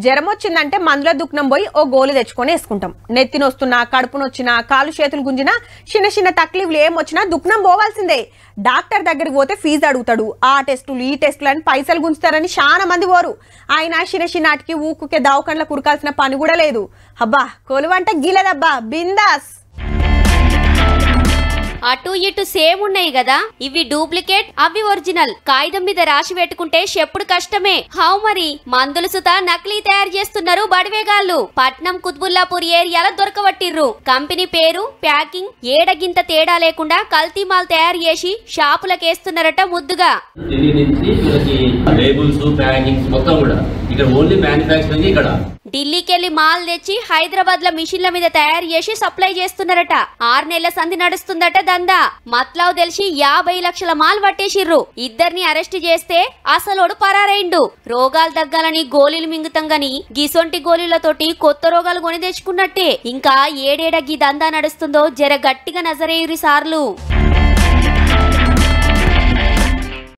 జ్వరం వచ్చిందంటే మందుల దుఃఖం పోయి ఓ గోలు తెచ్చుకొని వేసుకుంటాం. నెత్తినొస్తున్నా, కడుపునొచ్చినా, కాలు చేతులు గుంజినా, చిన్న చిన్న తక్లీఫ్లు ఏమొచ్చినా దుఃఖం పోవాల్సిందే. డాక్టర్ దగ్గరికి పోతే ఫీజు అడుగుతాడు. ఆ టెస్టులు ఈ టెస్టులు అని పైసలు గుంజుతారని చాలా మంది పోరు. ఆయన చిన్న చిన్నటికి ఊకుకే దావకండ్ల కురకాల్సిన పని కూడా లేదు. అబ్బా కొలువంటే గీలదబ్బా, బిందాస్. అటు ఇటు సేమ్ ఉన్నాయి కదా, ఇవి డూప్లికేట్ అవి ఒరిజినల్. కాగితం మీద రాసి పెట్టుకుంటే చెప్పుడు కష్టమే. హౌ మరి మందులు సుతా నకిలీ తయారు చేస్తున్నారు బడివేగాళ్ళు. పట్నం కుత్బుల్లాపూర్ ఏరియాలో దొరకబట్టిర్రు. కంపెనీ పేరు, ప్యాకింగ్ ఏడగింత తేడా లేకుండా కల్తీ మాల్ తయారు చేసి షాపులకేస్తున్నారట ముద్దుగా. ఢిల్లీకెళ్లి మాల్ తెచ్చి హైదరాబాద్ లో మిషన్ల మీద తయారు చేసి సప్లై చేస్తున్నారట. 6 నెలల సంధి నడుస్తుందట దందా. మత్లావు తెలిసి 50 లక్షల మాల్ పట్టేసిర్రు. ఇద్దరిని అరెస్ట్ చేస్తే అసలోడు పరారైండు. రోగాలు తగ్గాలని గోళీలు మింగుతాం గాని గిసొంటి గోళీలతోటి కొత్త రోగాలు కొని తెచ్చుకున్నట్టే. ఇంకా ఏడేడ గీ దందా నడుస్తుందో జర గట్టిగా నజరేయురి సార్లు.